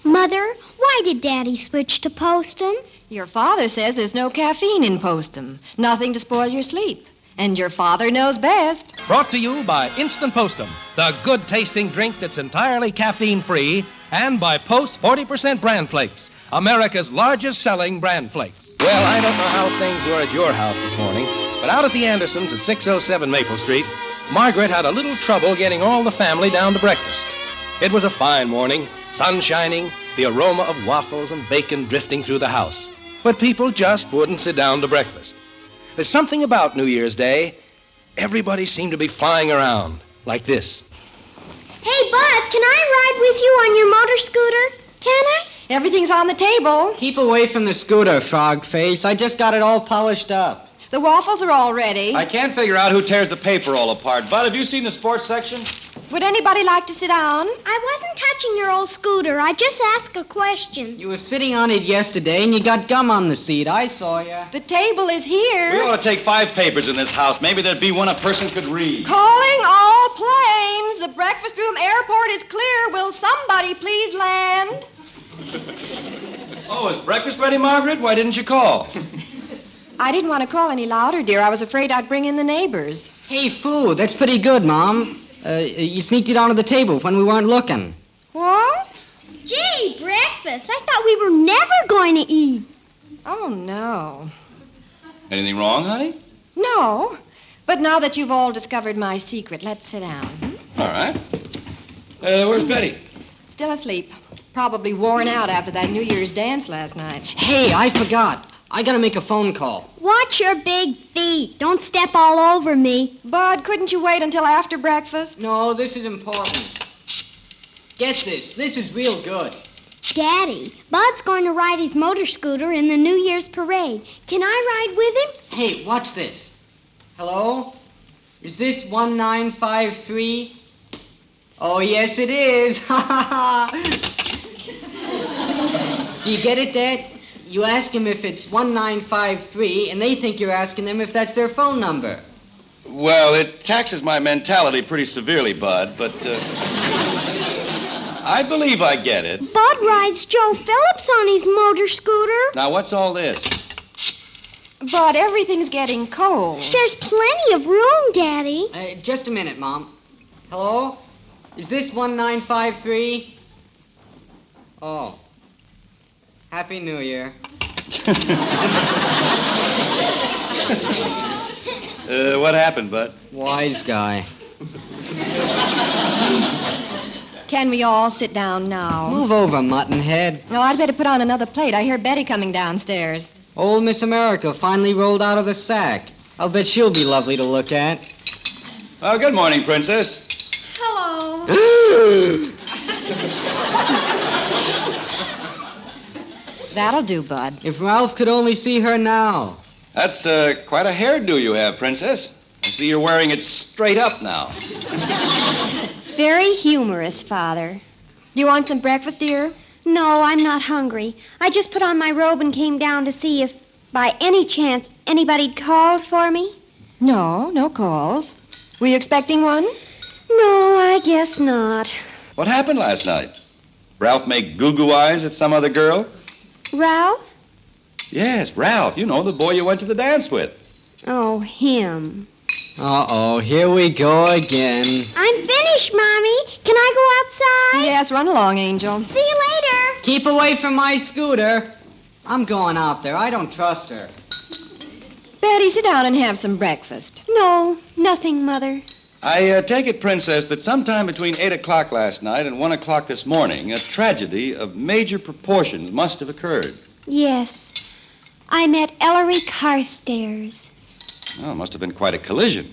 Mother, why did Daddy switch to Postum? Your father says there's no caffeine in Postum. Nothing to spoil your sleep. And your father knows best. Brought to you by Instant Postum, the good-tasting drink that's entirely caffeine-free, and by Post 40% Bran Flakes, America's largest-selling bran flake. Well, I don't know how things were at your house this morning, but out at the Andersons at 607 Maple Street, Margaret had a little trouble getting all the family down to breakfast. It was a fine morning, sun shining, the aroma of waffles and bacon drifting through the house. But people just wouldn't sit down to breakfast. There's something about New Year's Day. Everybody seemed to be flying around like this. Hey, Bud, can I ride with you on your motor scooter? Can I? Everything's on the table. Keep away from the scooter, frog face. I just got it all polished up. The waffles are all ready. I can't figure out who tears the paper all apart. Bud, have you seen the sports section? Would anybody like to sit down? I wasn't touching your old scooter. I just asked a question. You were sitting on it yesterday, and you got gum on the seat. I saw you. The table is here. We ought to take 5 papers in this house. Maybe there'd be one a person could read. Calling all planes. The breakfast room airport is clear. Will somebody please land? Oh, is breakfast ready, Margaret? Why didn't you call? I didn't want to call any louder, dear. I was afraid I'd bring in the neighbors. Hey, food. That's pretty good, Mom. You sneaked it onto the table when we weren't looking. What? Gee, breakfast. I thought we were never going to eat. Oh, no. Anything wrong, honey? No. But now that you've all discovered my secret, let's sit down. All right. Where's Betty? Still asleep. Probably worn out after that New Year's dance last night. Hey, I forgot. I gotta make a phone call. Watch your big feet. Don't step all over me. Bud, couldn't you wait until after breakfast? No, this is important. Get this. This is real good. Daddy, Bud's going to ride his motor scooter in the New Year's parade. Can I ride with him? Hey, watch this. Hello? Is this 1953? Oh, yes, it is. Ha, ha, ha. Do you get it, Dad? You ask him if it's 1953, and they think you're asking them if that's their phone number. Well, it taxes my mentality pretty severely, Bud, but I believe I get it. Bud rides Joe Phillips on his motor scooter. Now, what's all this? Bud, everything's getting cold. There's plenty of room, Daddy. Just a minute, Mom. Hello? Is this 1953? Oh. Happy New Year. What happened, Bud? Wise guy. Can we all sit down now? Move over, muttonhead. Well, I'd better put on another plate. I hear Betty coming downstairs. Old Miss America finally rolled out of the sack. I'll bet she'll be lovely to look at. Oh, good morning, Princess. Hello. That'll do, Bud. If Ralph could only see her now. That's quite a hairdo you have, Princess. I see you're wearing it straight up now. Very humorous, Father. You want some breakfast, dear? No, I'm not hungry. I just put on my robe and came down to see if, by any chance, anybody'd called for me. No calls. Were you expecting one? No, I guess not. What happened last night? Ralph make goo-goo eyes at some other girl? Ralph? Yes, Ralph. You know, the boy you went to the dance with. Oh, him. Uh-oh, here we go again. I'm finished, Mommy. Can I go outside? Yes, run along, Angel. See you later. Keep away from my scooter. I'm going out there. I don't trust her. Betty, sit down and have some breakfast. No, nothing, Mother. I take it, Princess, that sometime between 8 o'clock last night and 1 o'clock this morning, a tragedy of major proportions must have occurred. Yes. I met Ellery Carstairs. Oh, it must have been quite a collision.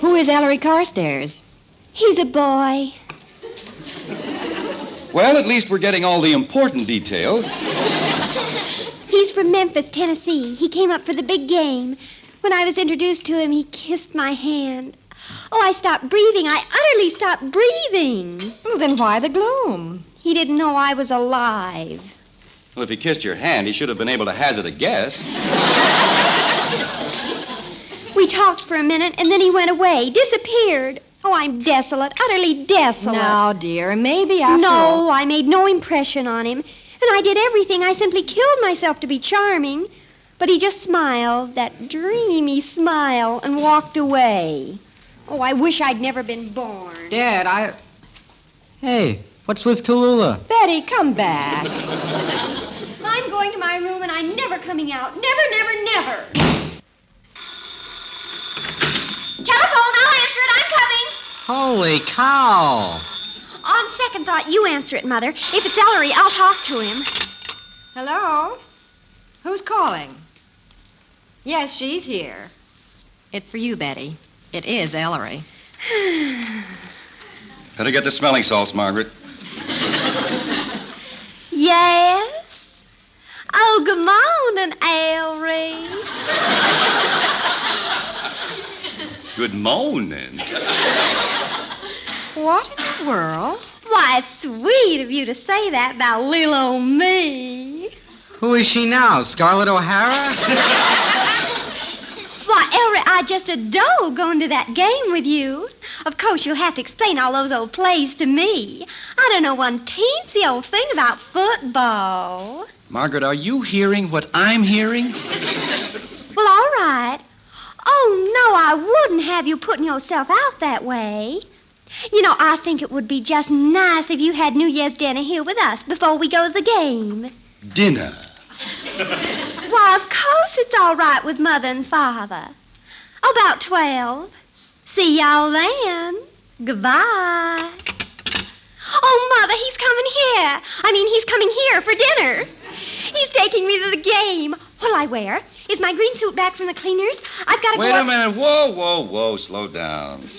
Who is Ellery Carstairs? He's a boy. Well, at least we're getting all the important details. He's from Memphis, Tennessee. He came up for the big game. When I was introduced to him, he kissed my hand. Oh, I stopped breathing. I utterly stopped breathing. Well, then why the gloom? He didn't know I was alive. Well, if he kissed your hand, he should have been able to hazard a guess. We talked for a minute, and then he went away, disappeared. Oh, I'm desolate, utterly desolate. Now, dear, maybe after all... No, I made no impression on him. And I did everything. I simply killed myself to be charming. But he just smiled, that dreamy smile, and walked away. Oh, I wish I'd never been born. Dad, Hey, what's with Tallulah? Betty, come back. I'm going to my room and I'm never coming out. Never, never, never. Telephone, I'll answer it. I'm coming. Holy cow. On second thought, you answer it, Mother. If it's Ellery, I'll talk to him. Hello? Who's calling? Yes, she's here. It's for you, Betty. It is Ellery. Better get the smelling salts, Margaret. Yes? Oh, good morning, Ellery. Good morning. What in the world? Why, it's sweet of you to say that about little old me. Who is she now, Scarlett O'Hara? Why, Ellery, I just adore going to that game with you. Of course, you'll have to explain all those old plays to me. I don't know one teensy old thing about football. Margaret, are you hearing what I'm hearing? Well, all right. Oh, no, I wouldn't have you putting yourself out that way. You know, I think it would be just nice if you had New Year's dinner here with us before we go to the game. Dinner? Why, of course it's all right with Mother and Father. About 12. See y'all then. Goodbye. Oh, Mother, he's coming here. He's coming here for dinner. He's taking me to the game. What'll I wear? Is my green suit back from the cleaners? I've got to go... Wait a minute. Whoa. Slow down.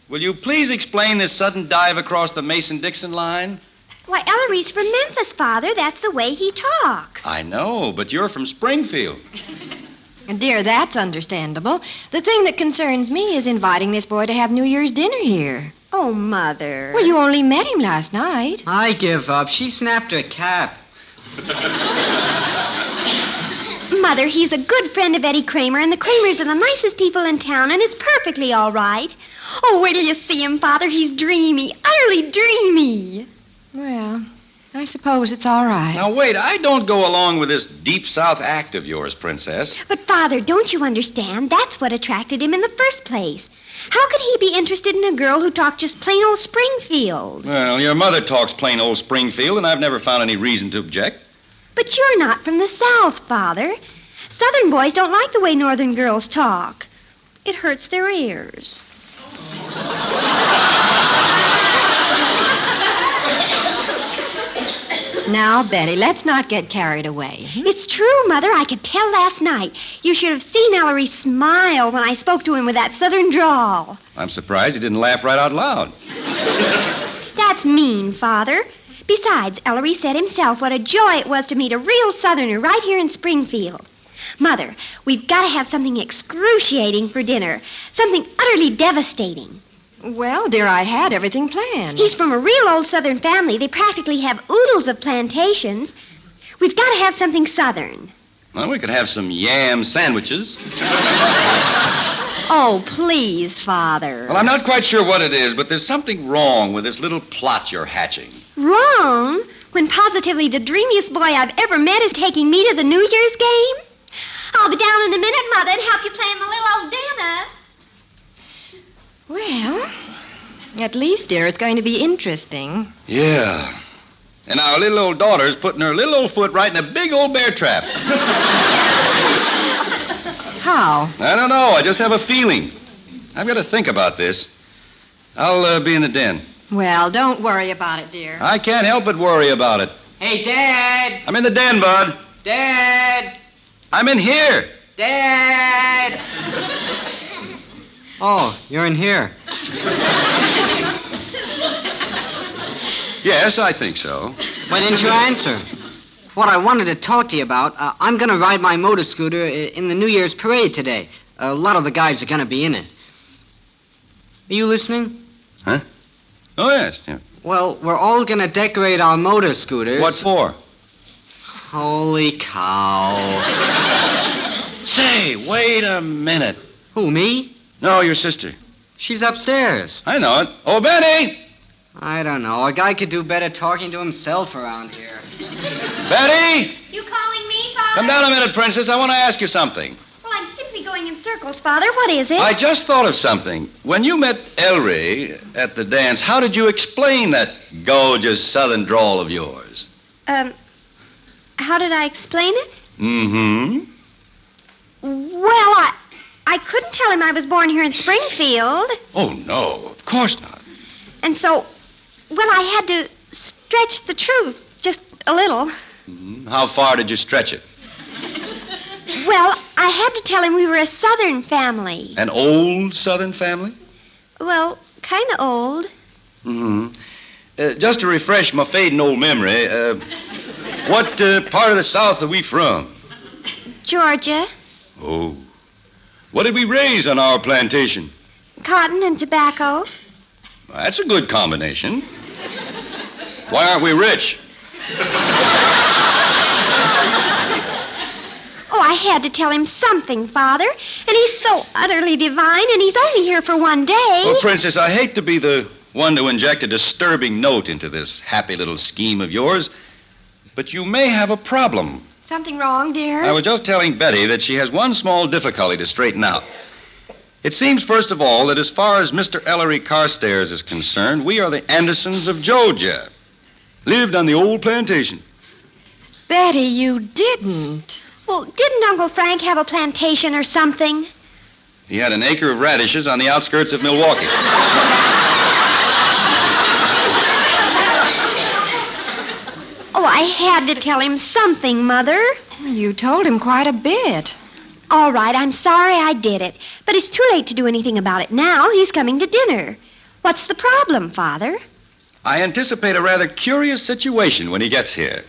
Will you please explain this sudden dive across the Mason-Dixon line? Why, Ellery's from Memphis, Father. That's the way he talks. I know, but you're from Springfield. Dear, that's understandable. The thing that concerns me is inviting this boy to have New Year's dinner here. Oh, Mother. Well, you only met him last night. I give up. She snapped her cap. Mother, he's a good friend of Eddie Kramer, and the Kramers are the nicest people in town, and it's perfectly all right. Oh, wait till you see him, Father. He's dreamy, utterly dreamy. Well, I suppose it's all right. Now, wait. I don't go along with this deep South act of yours, Princess. But, Father, don't you understand? That's what attracted him in the first place. How could he be interested in a girl who talked just plain old Springfield? Well, your mother talks plain old Springfield, and I've never found any reason to object. But you're not from the South, Father. Southern boys don't like the way Northern girls talk. It hurts their ears. Now, Betty, let's not get carried away. It's true, Mother. I could tell last night. You should have seen Ellery smile when I spoke to him with that Southern drawl. I'm surprised he didn't laugh right out loud. That's mean, Father. Besides, Ellery said himself what a joy it was to meet a real Southerner right here in Springfield. Mother, we've got to have something excruciating for dinner. Something utterly devastating. Well, dear, I had everything planned. He's from a real old Southern family. They practically have oodles of plantations. We've got to have something Southern. Well, we could have some yam sandwiches. Oh, please, Father. Well, I'm not quite sure what it is, but there's something wrong with this little plot you're hatching. Wrong? When positively the dreamiest boy I've ever met is taking me to the New Year's game? I'll be down in a minute, Mother, and help you plan the little old dinner. Well, at least, dear, it's going to be interesting. Yeah. And our little old daughter's putting her little old foot right in a big old bear trap. How? I don't know. I just have a feeling. I've got to think about this. I'll be in the den. Well, don't worry about it, dear. I can't help but worry about it. Hey, Dad! I'm in the den, Bud. Dad! I'm in here. Dad! Oh, you're in here. Yes, I think so. Why didn't you answer? What I wanted to talk to you about, I'm going to ride my motor scooter in the New Year's parade today. A lot of the guys are going to be in it. Are you listening? Huh? Oh, yes. Yeah. Well, we're all going to decorate our motor scooters. What for? Holy cow. Say, wait a minute. Who, me? No, your sister. She's upstairs. I know it. Oh, Betty! I don't know. A guy could do better talking to himself around here. Betty! You calling me, Father? Come down a minute, Princess. I want to ask you something. Well, I'm simply going in circles, Father. What is it? I just thought of something. When you met Ellery at the dance, how did you explain that gorgeous southern drawl of yours? How did I explain it? Mm-hmm. Well, I couldn't tell him I was born here in Springfield. Oh, no, of course not. And so, well, I had to stretch the truth just a little. Mm-hmm. How far did you stretch it? Well, I had to tell him we were a Southern family. An old Southern family? Well, kind of old. Mm-hmm. Just to refresh my fading old memory, what part of the South are we from? Georgia. Oh. What did we raise on our plantation? Cotton and tobacco. That's a good combination. Why aren't we rich? Oh, I had to tell him something, Father. And he's so utterly divine, and he's only here for one day. Well, Princess, I hate to be the one to inject a disturbing note into this happy little scheme of yours, but you may have a problem. Something wrong, dear? I was just telling Betty that she has one small difficulty to straighten out. It seems, first of all, that as far as Mr. Ellery Carstairs is concerned, we are the Andersons of Georgia. Lived on the old plantation. Betty, you didn't. Well, didn't Uncle Frank have a plantation or something? He had an acre of radishes on the outskirts of Milwaukee. Oh, I had to tell him something, Mother. You told him quite a bit. All right, I'm sorry I did it. But it's too late to do anything about it now. He's coming to dinner. What's the problem, Father? I anticipate a rather curious situation when he gets here.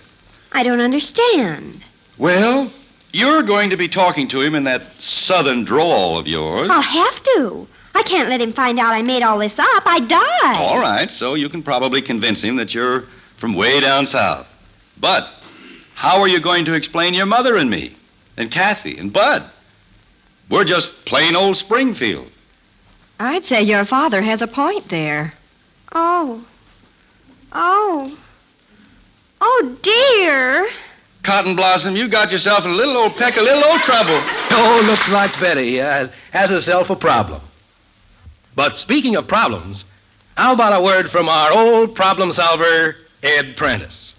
I don't understand. Well, you're going to be talking to him in that southern drawl of yours. I'll have to. I can't let him find out I made all this up. I'd die. All right, so you can probably convince him that you're from way down south. But how are you going to explain your mother and me, and Kathy, and Bud? We're just plain old Springfield. I'd say your father has a point there. Oh, dear. Cotton Blossom, you got yourself in a little old peck of little old trouble. Oh, looks like Betty has herself a problem. But speaking of problems, how about a word from our old problem solver, Ed Prentice?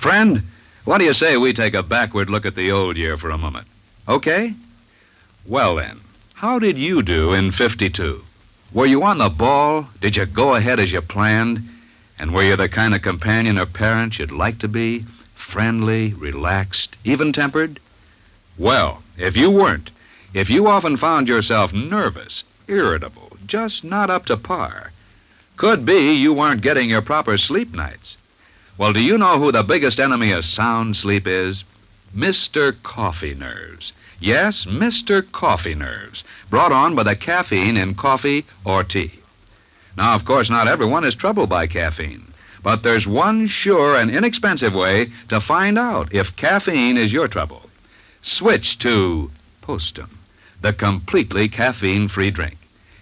Friend, what do you say we take a backward look at the old year for a moment? Okay? Well then, how did you do in 52? Were you on the ball? Did you go ahead as you planned? And were you the kind of companion or parent you'd like to be? Friendly, relaxed, even-tempered? Well, if you weren't, if you often found yourself nervous, irritable, just not up to par, could be you weren't getting your proper sleep nights. Well, do you know who the biggest enemy of sound sleep is? Mr. Coffee Nerves. Yes, Mr. Coffee Nerves, brought on by the caffeine in coffee or tea. Now, of course, not everyone is troubled by caffeine, but there's one sure and inexpensive way to find out if caffeine is your trouble. Switch to Postum, the completely caffeine-free drink.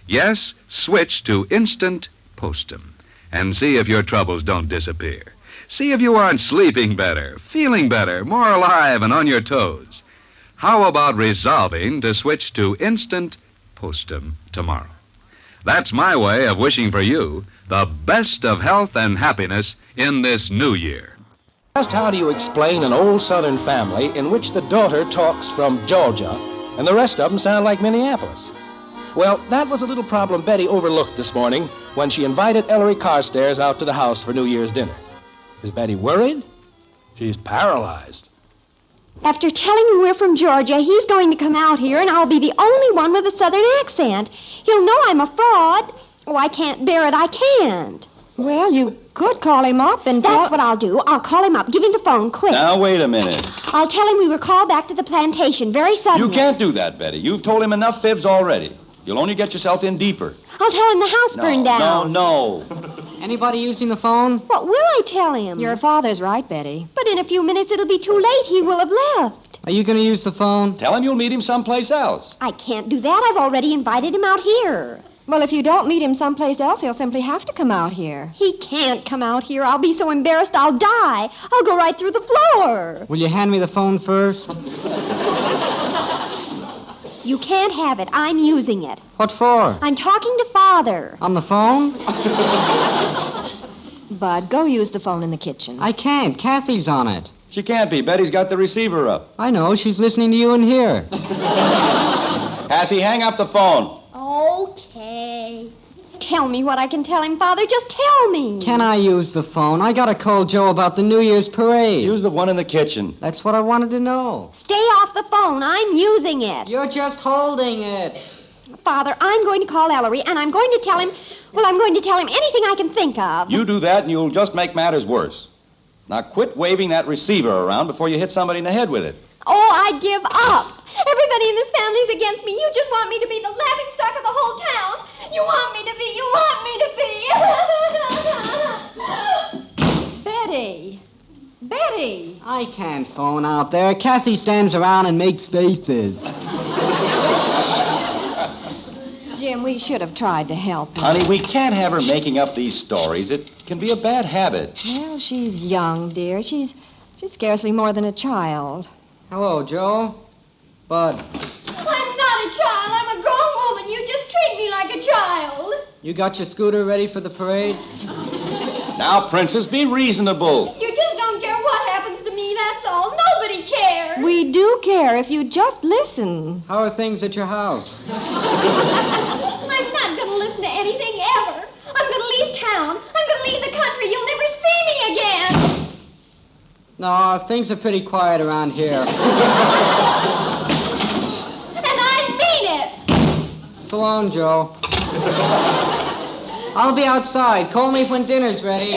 Yes, switch to Instant Postum and see if your troubles don't disappear. See if you aren't sleeping better, feeling better, more alive and on your toes. How about resolving to switch to Instant Postum tomorrow? That's my way of wishing for you the best of health and happiness in this new year. Just how do you explain an old Southern family in which the daughter talks from Georgia and the rest of them sound like Minneapolis? Well, that was a little problem Betty overlooked this morning when she invited Ellery Carstairs out to the house for New Year's dinner. Is Betty worried? She's paralyzed. After telling him we're from Georgia, he's going to come out here, and I'll be the only one with a Southern accent. He'll know I'm a fraud. Oh, I can't bear it. I can't. Well, you could call him up and That's what I'll do. I'll call him up. Give him the phone, quick. Now, wait a minute. I'll tell him we were called back to the plantation very suddenly. You can't do that, Betty. You've told him enough fibs already. You'll only get yourself in deeper. I'll tell him the house burned down. No. Anybody using the phone? What will I tell him? Your father's right, Betty. But in a few minutes it'll be too late. He will have left. Are you going to use the phone? Tell him you'll meet him someplace else. I can't do that. I've already invited him out here. Well, if you don't meet him someplace else, he'll simply have to come out here. He can't come out here. I'll be so embarrassed I'll die. I'll go right through the floor. Will you hand me the phone first? You can't have it. I'm using it. What for? I'm talking to Father. On the phone? Bud, go use the phone in the kitchen. I can't. Kathy's on it. She can't be. Betty's got the receiver up. I know. She's listening to you in here. Kathy, hang up the phone. Okay. Tell me what I can tell him, Father. Just tell me. Can I use the phone? I gotta call Joe about the New Year's parade. Use the one in the kitchen. That's what I wanted to know. Stay off the phone. I'm using it. You're just holding it. Father, I'm going to call Ellery, and I'm going to tell him, I'm going to tell him anything I can think of. You do that, and you'll just make matters worse. Now quit waving that receiver around before you hit somebody in the head with it. Oh, I give up. Everybody in this family's against me. You just want me to be the laughingstock of the whole town. You want me to be. Betty. Betty. I can't phone out there. Kathy stands around and makes faces. Jim, we should have tried to help her. Honey, we can't have her making up these stories. It can be a bad habit. Well, she's young, dear. She's scarcely more than a child. Hello, Joe. Bud. I'm not a child. I'm a grown woman. You just treat me like a child. You got your scooter ready for the parade? Now, Princess, be reasonable. You just don't care what happens to me, that's all. Nobody cares. We do care if you just listen. How are things at your house? I'm not going to listen to anything ever. I'm going to leave town. I'm going to leave the country. You'll never see me again. No, things are pretty quiet around here. And I mean it. So long, Joe. I'll be outside. Call me when dinner's ready.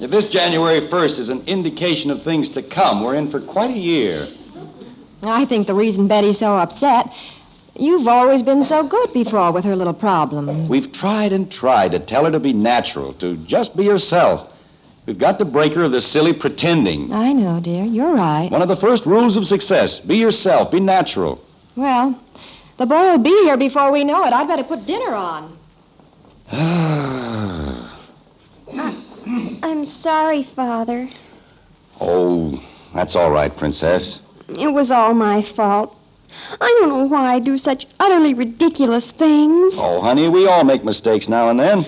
If this January 1st is an indication of things to come, we're in for quite a year. I think the reason Betty's so upset, you've always been so good before with her little problems. We've tried and tried to tell her to be natural, to just be herself. We've got to break her of this silly pretending. I know, dear. You're right. One of the first rules of success, be yourself, be natural. Well, the boy will be here before we know it. I'd better put dinner on. I'm sorry, Father. Oh, that's all right, Princess. It was all my fault. I don't know why I do such utterly ridiculous things. Oh, honey, we all make mistakes now and then.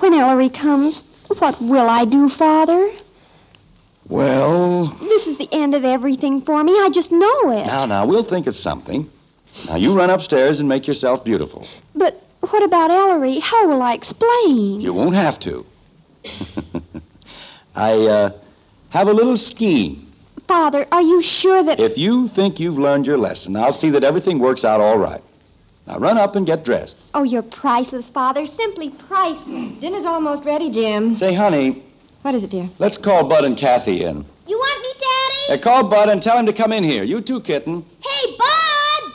When Ellery comes, what will I do, Father? Well... This is the end of everything for me. I just know it. Now, we'll think of something. Now, you run upstairs and make yourself beautiful. But what about Ellery? How will I explain? You won't have to. I have a little scheme. Father, are you sure that... If you think you've learned your lesson, I'll see that everything works out all right. Now, run up and get dressed. Oh, you're priceless, Father. Simply priceless. Dinner's almost ready, Jim. Say, honey, What is it, dear? let's call Bud and Kathy in. You want me, Daddy? Call Bud and tell him to come in here. You too, kitten. Hey, Bud!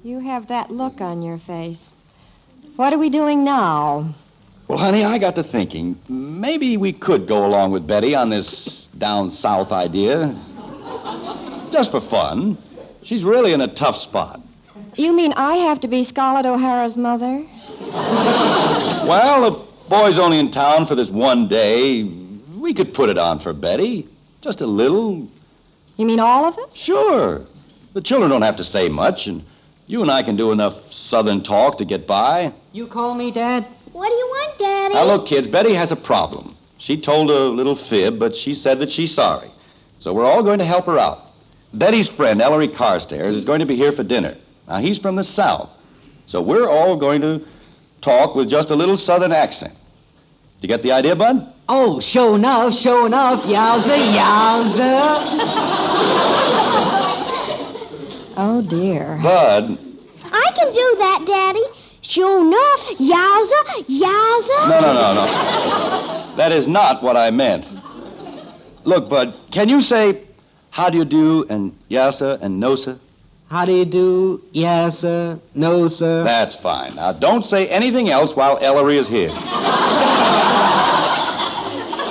You have that look on your face. What are we doing now? Well, honey, I got to thinking, maybe we could go along with Betty on this down south idea. Just for fun. She's really in a tough spot. You mean I have to be Scarlett O'Hara's mother? Well, the boy's only in town for this one day. We could put it on for Betty. Just a little. You mean all of us? Sure. The children don't have to say much, and you and I can do enough Southern talk to get by. You call me, Dad? What do you want, Daddy? Now, look, kids, Betty has a problem. She told a little fib, but she said that she's sorry. So we're all going to help her out. Betty's friend, Ellery Carstairs, is going to be here for dinner. Now, he's from the South. So we're all going to talk with just a little Southern accent. You get the idea, Bud? Oh, sure enough, yowza, yowza. Oh, dear. Bud. I can do that, Daddy. Sure enough, yowza, yowza. No. That is not what I meant. Look, Bud, can you say, how do you do, and yassa, and no, sir? How do you do? Yes, sir. No, sir. That's fine. Now, don't say anything else while Ellery is here.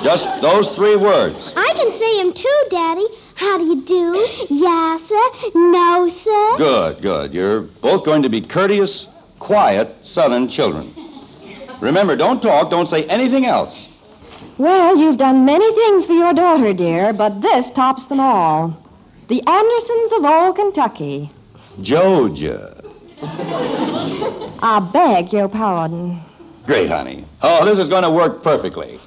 Just those 3 words. I can say them too, Daddy. How do you do? Yassa, no, sir. Good. You're both going to be courteous, quiet Southern children. Remember, don't talk, don't say anything else. Well, you've done many things for your daughter, dear, but this tops them all. The Andersons of old Kentucky. Georgia. I beg your pardon. Great, honey. Oh, this is going to work perfectly.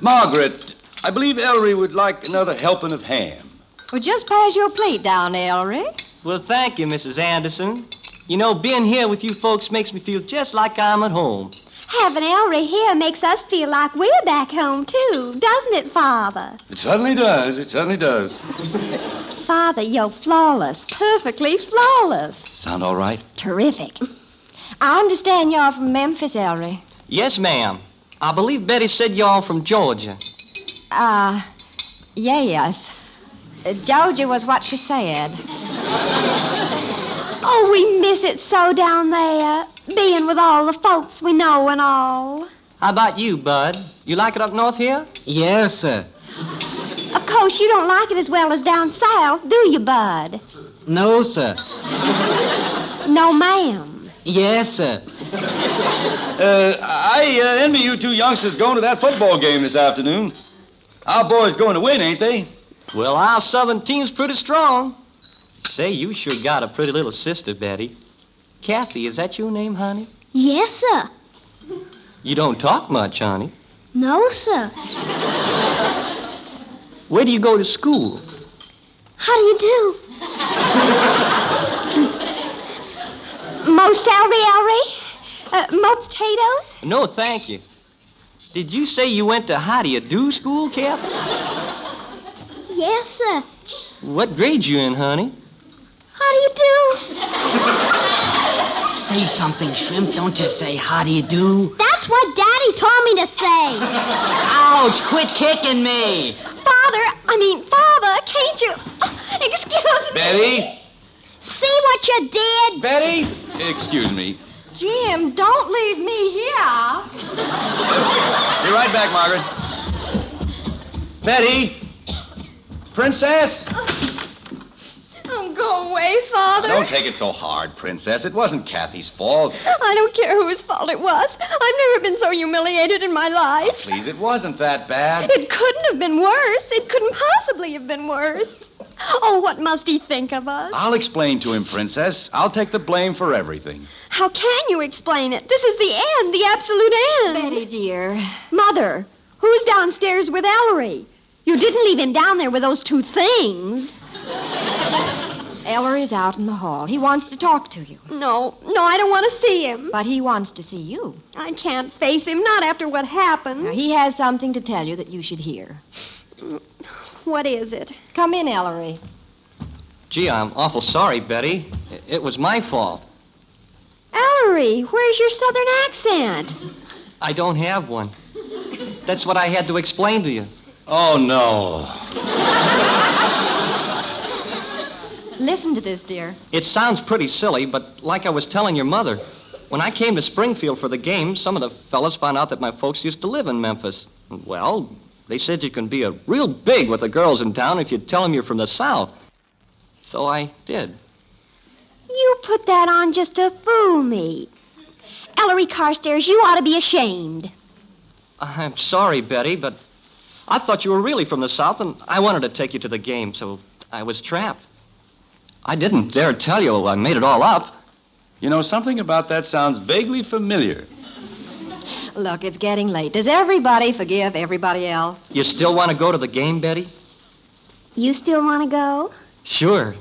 Margaret, I believe Ellery would like another helping of ham. Well, just pass your plate down, Ellery. Well, thank you, Mrs. Anderson. You know, being here with you folks makes me feel just like I'm at home. Having Ellery here makes us feel like we're back home, too, doesn't it, Father? It certainly does. It certainly does. Father, you're flawless, perfectly flawless. Sound all right? Terrific. I understand you're from Memphis, Ellery. Yes, ma'am. I believe Betty said y'all from Georgia. Yes. Georgia was what she said. Oh, we miss it so down there, being with all the folks we know and all. How about you, Bud? You like it up north here? Yes, sir. Of course, you don't like it as well as down south, do you, Bud? No, sir. No, ma'am. Yes, sir. I envy you two youngsters going to that football game this afternoon. Our boys going to win, ain't they? Well, our southern team's pretty strong. Say, you sure got a pretty little sister, Betty. Kathy, is that your name, honey? Yes, sir. You don't talk much, honey. No, sir. Where do you go to school? How do you do? More celery, Ellery? More potatoes? No, thank you. Did you say you went to how do you do school, Kathy? Yes, sir. What grade you in, honey? How do you do? Say something, Shrimp. Don't just say, how do you do? That's what Daddy told me to say. Ouch, quit kicking me. Father, can't you... excuse me. Betty? See what you did? Betty? Excuse me. Jim, don't leave me here. Be right back, Margaret. Betty? Princess? Oh, go away, Father. Don't take it so hard, Princess. It wasn't Kathy's fault. I don't care whose fault it was. I've never been so humiliated in my life. Please, it wasn't that bad. It couldn't have been worse. It couldn't possibly have been worse. Oh, what must he think of us? I'll explain to him, Princess. I'll take the blame for everything. How can you explain it? This is the end, the absolute end. Betty, dear. Mother, who's downstairs with Ellery? You didn't leave him down there with those two things. Ellery's out in the hall. He wants to talk to you. No, I don't want to see him. But he wants to see you. I can't face him, not after what happened. Now, he has something to tell you that you should hear. What is it? Come in, Ellery. Gee, I'm awful sorry, Betty. It was my fault. Ellery, where's your southern accent? I don't have one. That's what I had to explain to you. Oh, no. Listen to this, dear. It sounds pretty silly, but like I was telling your mother, when I came to Springfield for the game, some of the fellas found out that my folks used to live in Memphis. Well, they said you can be a real big with the girls in town if you tell them you're from the South. So I did. You put that on just to fool me. Ellery Carstairs, you ought to be ashamed. I'm sorry, Betty, but I thought you were really from the South, and I wanted to take you to the game, so I was trapped. I didn't dare tell you I made it all up. You know, something about that sounds vaguely familiar. Look, it's getting late. Does everybody forgive everybody else? You still want to go to the game, Betty? You still want to go? Sure.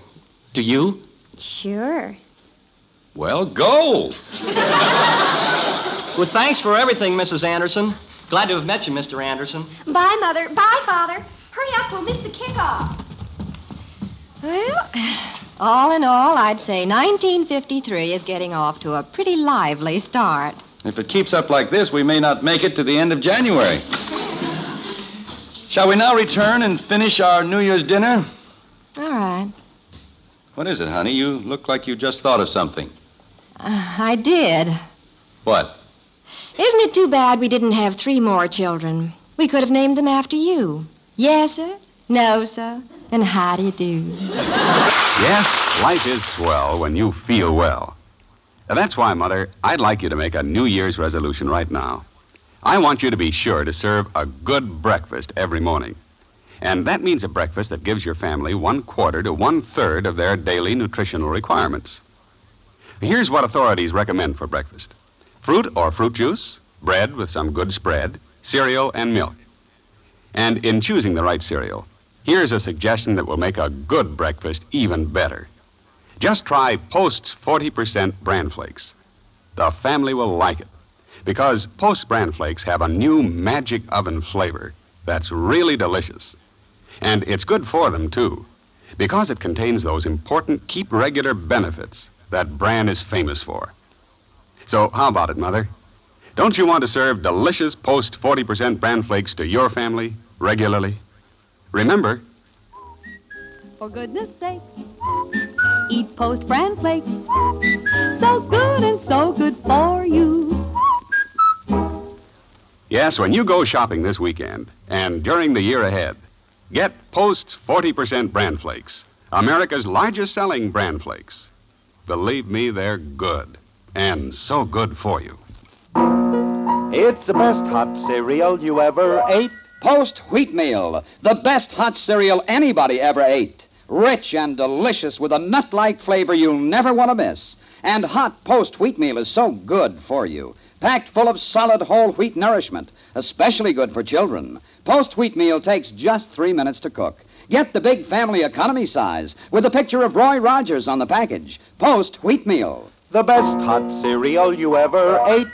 Do you? Sure. Well, go. Well, thanks for everything, Mrs. Anderson. Glad to have met you, Mr. Anderson. Bye, Mother. Bye, Father. Hurry up, we'll miss the kickoff. Well, all in all, I'd say 1953 is getting off to a pretty lively start. If it keeps up like this, we may not make it to the end of January. Shall we now return and finish our New Year's dinner? All right. What is it, honey? You look like you just thought of something. I did. What? Isn't it too bad we didn't have 3 more children? We could have named them after you. Yes, sir. No, sir. And how do you do? Yes, life is swell when you feel well. That's why, Mother, I'd like you to make a New Year's resolution right now. I want you to be sure to serve a good breakfast every morning. And that means a breakfast that gives your family 1/4 to 1/3 of their daily nutritional requirements. Here's what authorities recommend for breakfast: fruit or fruit juice, bread with some good spread, cereal, and milk. And in choosing the right cereal, here's a suggestion that will make a good breakfast even better. Just try Post's 40% bran flakes. The family will like it because Post bran flakes have a new magic oven flavor that's really delicious. And it's good for them, too, because it contains those important keep regular benefits that bran is famous for. So how about it, Mother? Don't you want to serve delicious Post 40% bran flakes to your family regularly? Remember, for goodness sake, eat Post bran flakes. So good and so good for you. yes, when you go shopping this weekend and during the year ahead, get Post's 40% bran flakes, America's largest selling bran flakes. Believe me, they're good, and so good for you. It's the best hot cereal you ever ate. Post Wheatmeal, the best hot cereal anybody ever ate. Rich and delicious with a nut-like flavor you'll never want to miss. And hot Post Wheatmeal is so good for you. Packed full of solid whole wheat nourishment, especially good for children. Post Wheatmeal takes just 3 minutes to cook. Get the big family economy size with a picture of Roy Rogers on the package. Post Wheatmeal. The best hot cereal you ever ate.